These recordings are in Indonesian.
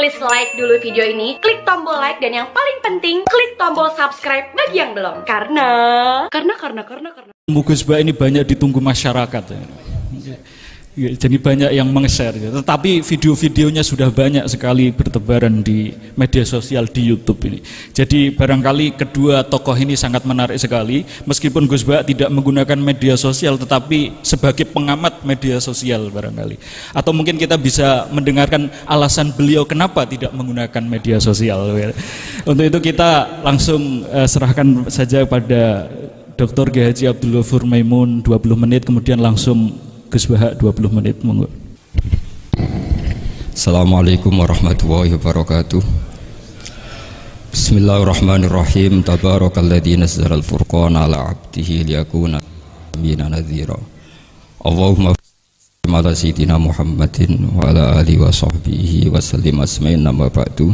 please like dulu video ini, klik tombol like, dan yang paling penting klik tombol subscribe bagi yang belum. Karena Gus Bah ini banyak ditunggu masyarakat. Ya, jadi banyak yang meng-share. Tetapi video-videonya sudah banyak sekali bertebaran di media sosial di YouTube ini. Jadi barangkali kedua tokoh ini sangat menarik sekali. Meskipun Gus Bah tidak menggunakan media sosial, tetapi sebagai pengamat media sosial barangkali. Atau mungkin kita bisa mendengarkan alasan beliau kenapa tidak menggunakan media sosial. Untuk itu kita langsung serahkan saja pada Dr. Kiai Haji Abdul Ghafur Maimun 20 menit, kemudian langsung Gus Bah 20 menit, monggo. Assalamualaikum warahmatullahi wabarakatuh. Bismillahirrahmanirrahim. Tabarakalladzi nazzala al-furqana ala 'abdihi liyakuna lil-'alamin nadhira. Allahumma shalli ala sayyidina Muhammadin wa ala alihi wa sahbihi wa sallim asma'in nama ba'du.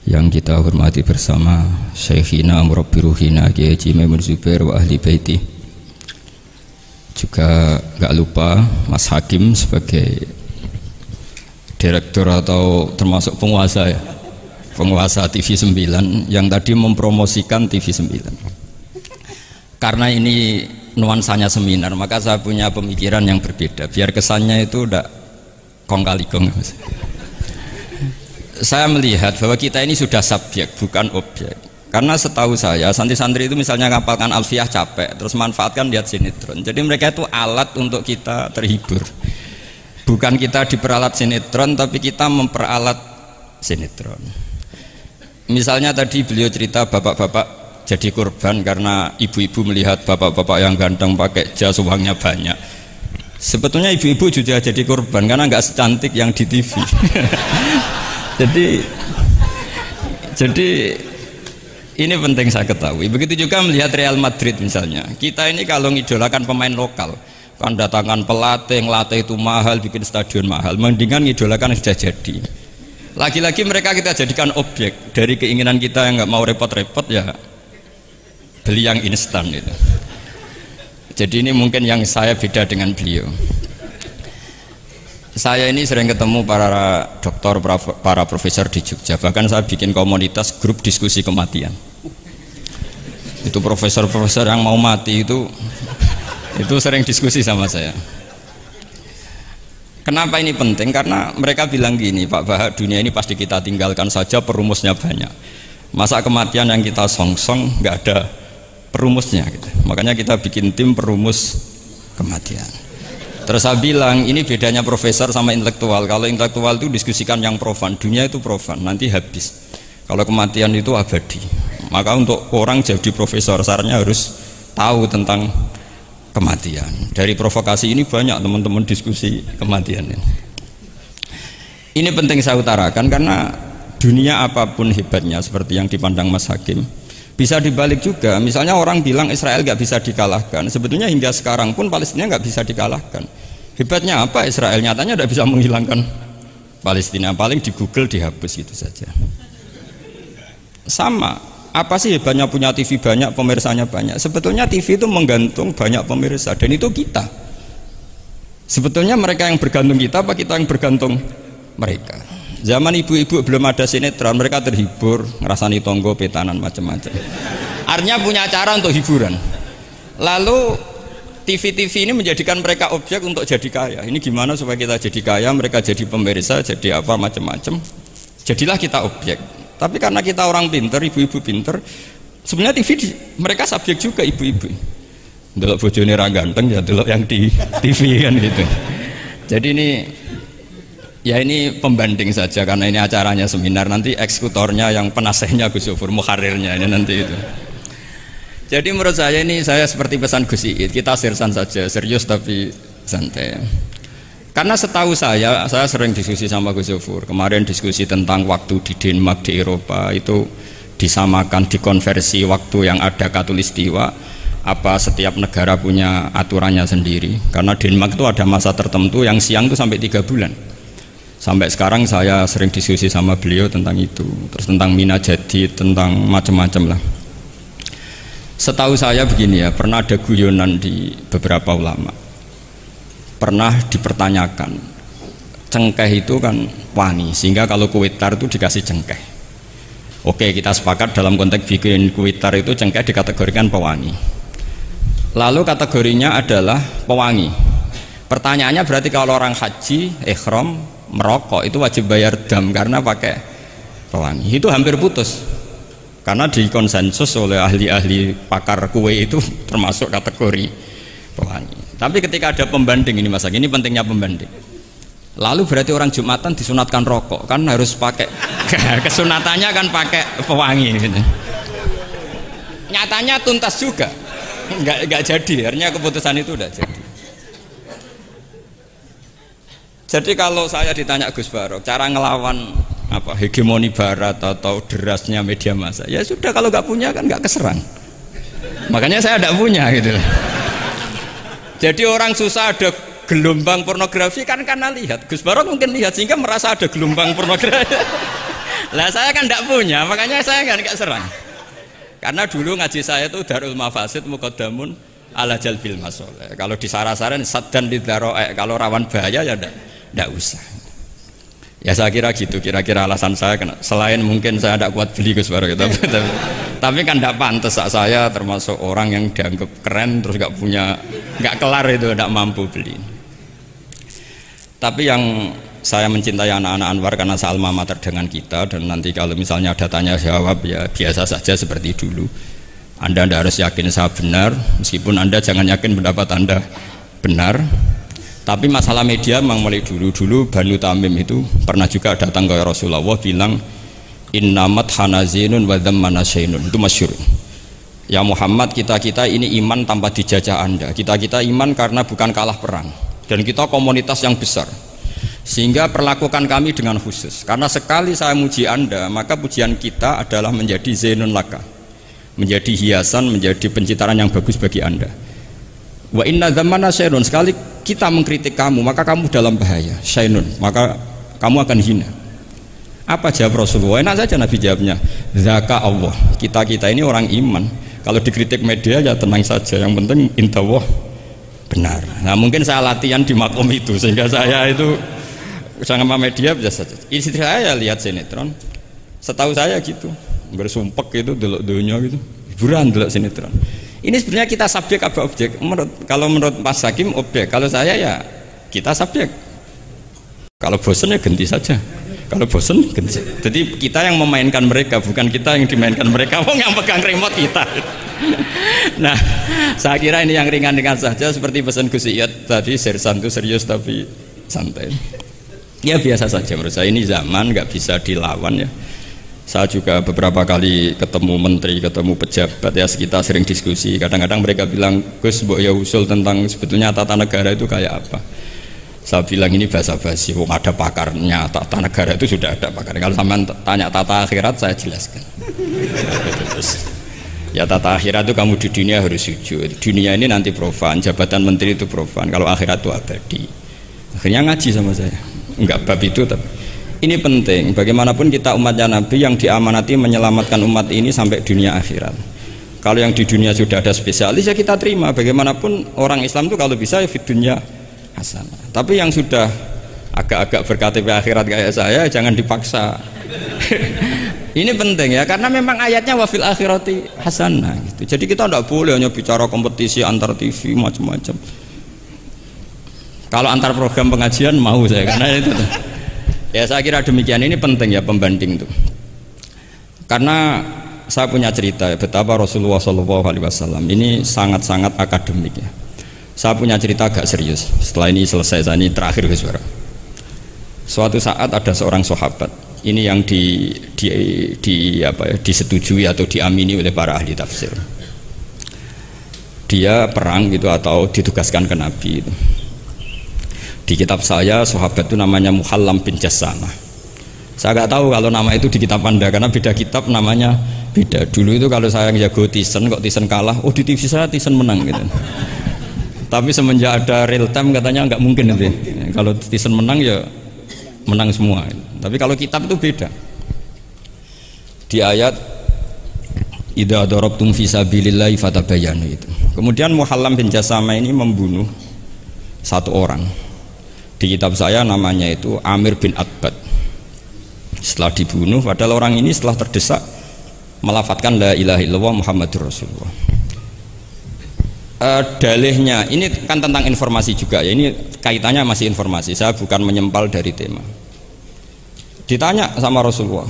Yang kita hormati bersama Syekhina Murabbi Ruhina Kiai Haji Maimun Zubair wa ahli baiti. Juga gak lupa Mas Hakim sebagai direktur atau termasuk penguasa ya, penguasa TV 9 yang tadi mempromosikan TV 9. Karena ini nuansanya seminar, maka saya punya pemikiran yang berbeda biar kesannya itu udah kong kali kong. Saya melihat bahwa kita ini sudah subjek bukan objek. Karena setahu saya santri-santri itu misalnya ngapalkan alfiah capek, terus manfaatkan lihat sinetron. Jadi mereka itu alat untuk kita terhibur. Bukan kita diperalat sinetron, tapi kita memperalat sinetron. Misalnya tadi beliau cerita bapak-bapak jadi korban karena ibu-ibu melihat bapak-bapak yang ganteng pakai jas uangnya banyak. Sebetulnya ibu-ibu juga jadi korban karena nggak secantik yang di TV. jadi ini penting saya ketahui. Begitu juga melihat Real Madrid misalnya. Kita ini kalau ngidolakan pemain lokal, kan datangkan pelatih, ngelatih itu mahal, bikin stadion mahal. Mendingan ngidolakan yang sudah jadi. Lagi-lagi mereka kita jadikan objek dari keinginan kita yang nggak mau repot-repot ya beli yang instan itu. Jadi ini mungkin yang saya beda dengan beliau. Saya ini sering ketemu para dokter, para profesor di Jogja. Bahkan saya bikin komunitas grup diskusi kematian. Itu profesor-profesor yang mau mati itu sering diskusi sama saya. Kenapa ini penting? Karena mereka bilang gini, Pak Bah, dunia ini pasti kita tinggalkan saja, perumusnya banyak. Masa kematian yang kita songsong nggak ada perumusnya gitu. Makanya kita bikin tim perumus kematian. Terus saya bilang ini bedanya profesor sama intelektual. Kalau intelektual itu diskusikan yang profan, dunia itu profan, nanti habis. Kalau kematian itu abadi. Maka untuk orang jadi profesor sarannya harus tahu tentang kematian. Dari provokasi ini banyak teman-teman diskusi kematian ini. Ini penting saya utarakan karena dunia apapun hebatnya seperti yang dipandang Mas Hakim bisa dibalik juga. Misalnya orang bilang Israel nggak bisa dikalahkan, sebetulnya hingga sekarang pun Palestina nggak bisa dikalahkan. Hebatnya apa Israel? Nyatanya tidak bisa menghilangkan Palestina, paling di Google dihapus gitu saja. Sama, apa sih hebatnya punya TV banyak, pemirsanya banyak? Sebetulnya TV itu menggantung banyak pemirsa dan itu kita. Sebetulnya mereka yang bergantung kita apa kita yang bergantung mereka? Zaman ibu-ibu belum ada sinetron, mereka terhibur, ngerasani tonggo, petanan, macam-macam. Artinya punya cara untuk hiburan. Lalu TV-TV ini menjadikan mereka objek untuk jadi kaya. Ini gimana supaya kita jadi kaya, mereka jadi pemirsa, jadi apa, macam-macam. Jadilah kita objek. Tapi karena kita orang pinter, ibu-ibu pinter, sebenarnya TV mereka subjek juga ibu-ibu. Delok bojone ra ganteng ya delok yang di TV kan gitu. Jadi ini ya ini pembanding saja karena ini acaranya seminar, nanti eksekutornya yang penasehnya Gus Yofur, muharirnya ini nanti itu. Jadi menurut saya ini saya seperti pesan Gus Iid, kita sersan saja, serius tapi santai. Karena setahu saya sering diskusi sama Gus Yofur, kemarin diskusi tentang waktu di Denmark di Eropa itu disamakan, dikonversi waktu yang ada katulistiwa, apa setiap negara punya aturannya sendiri. Karena Denmark itu ada masa tertentu yang siang itu sampai 3 bulan. Sampai sekarang saya sering diskusi sama beliau tentang itu, terus tentang Mina Jadi, tentang macam-macam lah. Setahu saya begini ya, pernah ada guyonan di beberapa ulama, pernah dipertanyakan cengkeh itu kan wangi, sehingga kalau kue tar itu dikasih cengkeh. Oke, kita sepakat dalam konteks bikin kue tar itu cengkeh dikategorikan pewangi. Lalu kategorinya adalah pewangi. Pertanyaannya berarti kalau orang haji, ihram, merokok itu wajib bayar dam karena pakai pewangi. Itu hampir putus. Karena dikonsensus oleh ahli-ahli pakar kue itu termasuk kategori pewangi. Tapi ketika ada pembanding ini Mas, ini pentingnya pembanding. Lalu berarti orang Jumatan disunatkan rokok, kan harus pakai kesunatannya kan pakai pewangi gitu. Nyatanya tuntas juga, nggak jadi, akhirnya keputusan itu udah jadi. Jadi kalau saya ditanya Gus Barok, cara ngelawan apa hegemoni Barat atau derasnya media massa, ya sudah kalau nggak punya kan nggak keserang. Makanya saya nggak punya gitu. Jadi orang susah ada gelombang pornografi kan karena lihat Gus Barok mungkin lihat sehingga merasa ada gelombang pornografi. Lah saya kan tidak punya, makanya saya nggak serang. Karena dulu ngaji saya itu Darul Mafasid Muqaddamun ala Jalbil Masoleh. Kalau disara-saran saddan lidharo'e, kalau rawan bahaya ya tidak usah. Ya saya kira gitu, kira-kira alasan saya kena. Selain mungkin saya tidak kuat beli Gus Barok, tapi kan tidak pantas saya termasuk orang yang dianggap keren terus nggak kelar itu, tidak mampu beli. Tapi yang saya mencintai anak-anak Anwar karena sealma mater dengan kita, dan nanti kalau misalnya ada tanya jawab ya biasa saja seperti dulu. Anda tidak harus yakin saya benar, meskipun Anda jangan yakin pendapat Anda benar. Tapi masalah media memang mulai dulu Banu Tamim itu pernah juga datang ke Rasulullah bilang innamat hanazinun wa dhammana syainun, itu masyhur. Ya Muhammad, kita ini iman tanpa dijajah Anda, kita iman karena bukan kalah perang, dan kita komunitas yang besar, sehingga perlakukan kami dengan khusus. Karena sekali saya muji Anda, maka pujian kita adalah menjadi zainun laka, menjadi hiasan, menjadi pencitraan yang bagus bagi Anda. Wa inna dhammana syainun, sekali kita mengkritik kamu maka kamu dalam bahaya, syainun, maka kamu akan hina. Apa jawab Rasulullah? Enak saja Nabi jawabnya, zaka Allah, kita ini orang iman, kalau dikritik media ya tenang saja, yang penting intawah benar. Nah mungkin saya latihan di makom itu sehingga saya itu sama media biasa saja. Istri saya lihat sinetron, setahu saya gitu, bersumpek gitu, delok dunia gitu, hiburan delok sinetron. Ini sebenarnya kita subjek apa objek? Kalau menurut Mas Hakim objek, kalau saya ya kita subjek. Kalau bosan ya ganti saja. Kalau bosan ganti. Jadi kita yang memainkan mereka, bukan kita yang dimainkan mereka. Wong yang pegang remote kita. Nah, saya kira ini yang ringan-ringan saja seperti pesan Gus Iyad tadi, sersan itu serius tapi santai. Ya biasa saja menurut saya, ini zaman nggak bisa dilawan ya. Saya juga beberapa kali ketemu menteri, ketemu pejabat ya, kita sering diskusi. Kadang-kadang mereka bilang, Gus, mbok ya usul tentang sebetulnya tata negara itu kayak apa. Saya bilang ini basa-basi, ada pakarnya, tata negara itu sudah ada pakarnya. Kalau sampean tanya tata akhirat, saya jelaskan. Terus, ya tata akhirat itu kamu di dunia harus sujud. Dunia ini nanti profan, jabatan menteri itu profan. Kalau akhirat itu abadi. Akhirnya ngaji sama saya. Enggak bab itu, tapi ini penting. Bagaimanapun kita umatnya Nabi yang diamanati menyelamatkan umat ini sampai dunia akhirat. Kalau yang di dunia sudah ada spesialis ya kita terima. Bagaimanapun orang Islam itu kalau bisa ya fit dunya hasanah. Tapi yang sudah agak-agak berKTP akhirat kayak saya jangan dipaksa. Ini penting ya, karena memang ayatnya wafil akhirati hasanah gitu. Jadi kita tidak boleh hanya bicara kompetisi antar TV macam-macam. Kalau antar program pengajian mau saya, karena itu. Ya saya kira demikian, ini penting ya pembanding itu. Karena saya punya cerita ya, betapa Rasulullah SAW ini sangat-sangat akademik ya. Saya punya cerita agak serius. Setelah ini selesai, saya ini terakhir Gus Barok. Suatu saat ada seorang sahabat, ini yang disetujui atau diamini oleh para ahli tafsir. Dia perang gitu atau ditugaskan ke Nabi itu. Di kitab saya sahabat itu namanya Muhallam bin Jassamah. Saya nggak tahu kalau nama itu di kitab Anda karena beda kitab namanya beda. Dulu itu kalau saya jago Tyson, kok Tyson kalah, oh di TV saya Tyson menang gitu. Tapi semenjak ada real time katanya nggak mungkin nanti. Kalau Tyson menang ya menang semua. Tapi kalau kitab itu beda. Di ayat idza darabtum fi sabilillahi fatabayyanu itu. Kemudian Muhallam bin Jassamah ini membunuh satu orang. Di kitab saya namanya itu Amir bin Atbad. Setelah dibunuh, padahal orang ini setelah terdesak melafadzkan la ilaha illallah Muhammadur Rasulullah. Dalihnya ini kan tentang informasi juga ya, ini kaitannya masih informasi, saya bukan menyempal dari tema. Ditanya sama Rasulullah,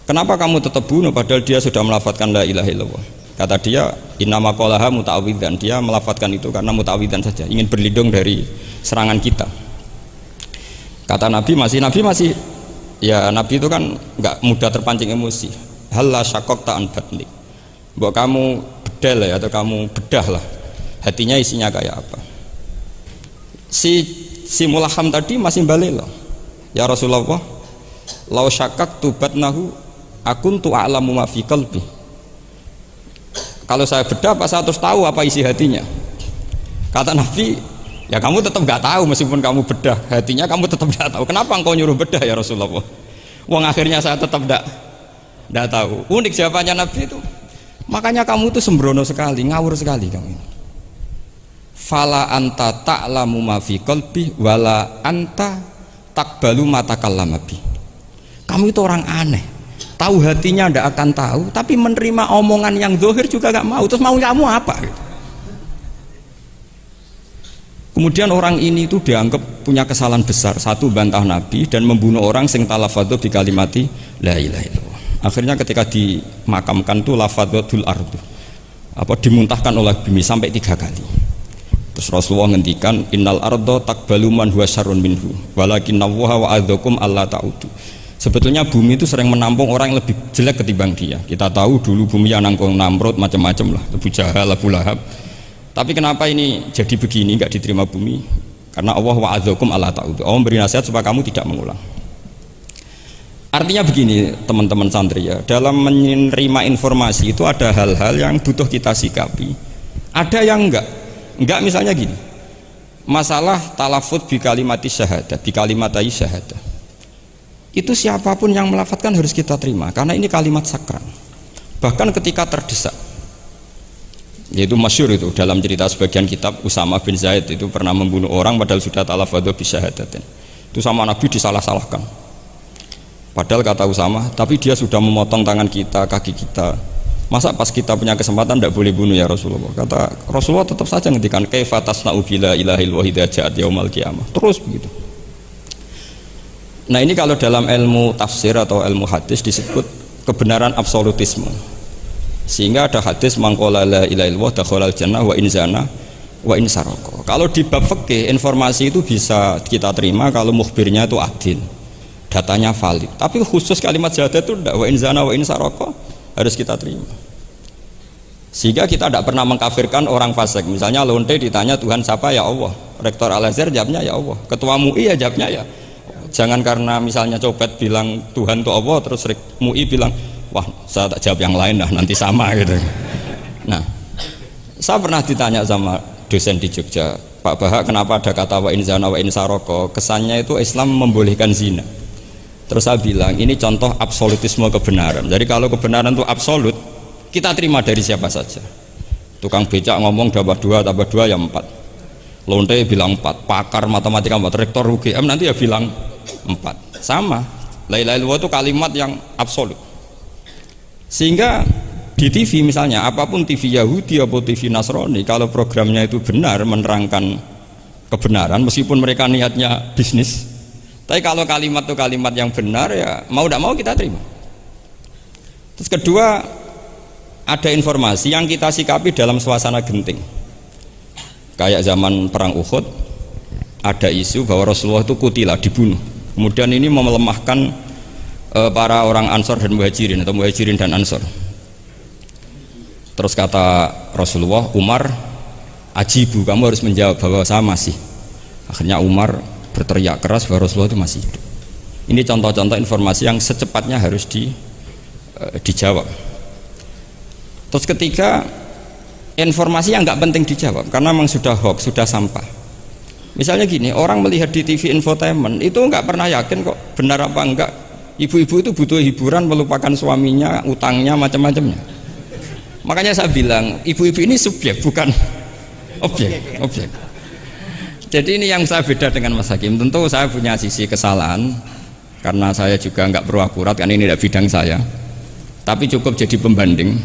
kenapa kamu tetap bunuh padahal dia sudah melafadzkan la ilaha illallah? Kata dia, innama qalaha muta'awidzan, dia melafadzkan itu karena muta'awidzan saja, ingin berlindung dari serangan kita. Kata Nabi masih ya, Nabi itu kan nggak mudah terpancing emosi. Halla syaqaqta an batnik, mbok kamu bedal ya, atau kamu bedah lah hatinya isinya kayak apa. Si mulaham tadi masih balik loh, ya Rasulullah, lau syaqaqtu batnahu akuntu a'lamu ma fi qalbi. Kalau saya bedah apa saya terus tahu apa isi hatinya? Kata Nabi, ya kamu tetap nggak tahu meskipun kamu bedah hatinya, kamu tetap nggak tahu. Kenapa engkau nyuruh bedah ya Rasulullah? Wong akhirnya saya tetap nggak tahu. Unik jawabannya Nabi itu. Makanya kamu itu sembrono sekali, ngawur sekali kamu. Fala anta ta'lamu ma fi qalbi wala anta taqbalu ma takallama bi. Kamu itu orang aneh. Tahu hatinya ndak akan tahu, tapi menerima omongan yang zahir juga nggak mau. Terus mau kamu apa? Gitu. Kemudian orang ini itu dianggap punya kesalahan besar, satu bantah Nabi dan membunuh orang sing talafadhu bi kalimati la ilaha illallah. Akhirnya ketika dimakamkan tuh lafadzatul ardu, apa dimuntahkan oleh bumi sampai 3 kali. Terus Rasulullah ngendikan innal ardo taqbalu man huwa syarrun minhu walakinnallaha wa'adzakum alla ta'udu. Sebetulnya bumi itu sering menampung orang yang lebih jelek ketimbang dia. Kita tahu dulu bumi yang nangkung Namrud macam-macam lah, Abu Jahal, Abu Lahab. Tapi kenapa ini jadi begini, nggak diterima bumi? Karena Allah wa'adzakum alla ta'udu. Allah memberi nasihat supaya kamu tidak mengulang. Artinya begini teman-teman santri ya, dalam menerima informasi itu ada hal-hal yang butuh kita sikapi, ada yang enggak misalnya gini, masalah talafut bi kalimati syahadah, bi kalimatai syahadah, itu siapapun yang melafadzkan harus kita terima karena ini kalimat sakral. Bahkan ketika terdesak, yaitu masyhur itu dalam cerita sebagian kitab, Usama bin Zaid itu pernah membunuh orang padahal sudah talafadhu bi syahadatin, itu sama Nabi disalah-salahkan. Padahal kata Usama, tapi dia sudah memotong tangan kita, kaki kita. Masa pas kita punya kesempatan tidak boleh bunuh ya Rasulullah? Kata Rasulullah tetap saja ngendikan kaifa tasna'u bila ilahil wahida ja'at yaumal qiyamah. Terus begitu. Nah ini kalau dalam ilmu tafsir atau ilmu hadis disebut kebenaran absolutisme. Sehingga ada hadis mangqala la ilaha illallah dakhalal jannah wa in zana wa in saraka. Kalau di bab fikih informasi itu bisa kita terima kalau mukhbirnya itu adil, datanya valid. Tapi khusus kalimat syahadat itu tidak, wa in zana wa in saraka harus kita terima. Sehingga kita tidak pernah mengkafirkan orang fasik. Misalnya lonte ditanya Tuhan siapa, ya Allah. Rektor Al-Azhar jawabnya ya Allah. Ketua MUI ya jawabnya ya. Jangan karena misalnya copet bilang Tuhan itu Allah, terus MUI bilang wah saya tak jawab yang lain lah, nanti sama gitu. Nah, saya pernah ditanya sama dosen di Jogja, Pak Bahak, kenapa ada kata wa in zana wa in saraka? Kesannya itu Islam membolehkan zina. Terus saya bilang ini contoh absolutisme kebenaran. Jadi kalau kebenaran itu absolut, kita terima dari siapa saja. Tukang becak ngomong dapat 2 tambah 2 ya 4. Lonte bilang 4, pakar matematika 4, rektor UGM nanti ya bilang 4. Sama. La ilaha illallah itu kalimat yang absolut. Sehingga di TV misalnya, apapun TV Yahudi atau TV Nasrani, kalau programnya itu benar menerangkan kebenaran, meskipun mereka niatnya bisnis, tapi kalau kalimat itu kalimat yang benar ya mau tidak mau kita terima. Terus kedua, ada informasi yang kita sikapi dalam suasana genting. Kayak zaman perang Uhud, ada isu bahwa Rasulullah itu kutilah, dibunuh. Kemudian ini melemahkan para orang Ansor dan Muhajirin atau Muhajirin dan Ansor. Terus kata Rasulullah, Umar, ajibu, kamu harus menjawab bahwa saya masih. Akhirnya Umar berteriak keras bahwa Rasulullah itu masih hidup. Ini contoh-contoh informasi yang secepatnya harus dijawab. Terus ketiga, informasi yang nggak penting dijawab karena memang sudah hoax, sudah sampah. Misalnya gini, orang melihat di TV infotainment itu nggak pernah yakin kok benar apa enggak. Ibu-ibu itu butuh hiburan, melupakan suaminya, utangnya, macam-macamnya. Makanya saya bilang, ibu-ibu ini subjek bukan objek. Jadi ini yang saya beda dengan Mas Hakim. Tentu saya punya sisi kesalahan karena saya juga nggak perlu akurat karena ini tidak bidang saya. Tapi cukup jadi pembanding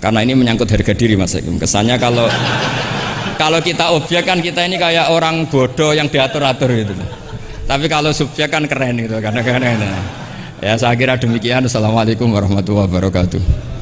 karena ini menyangkut harga diri Mas Hakim. Kesannya kalau kita objek kan kita ini kayak orang bodoh yang diatur-atur gitu. Tapi kalau subjek kan keren gitu kadang-kadang. Ya saya kira demikian. Assalamualaikum warahmatullahi wabarakatuh.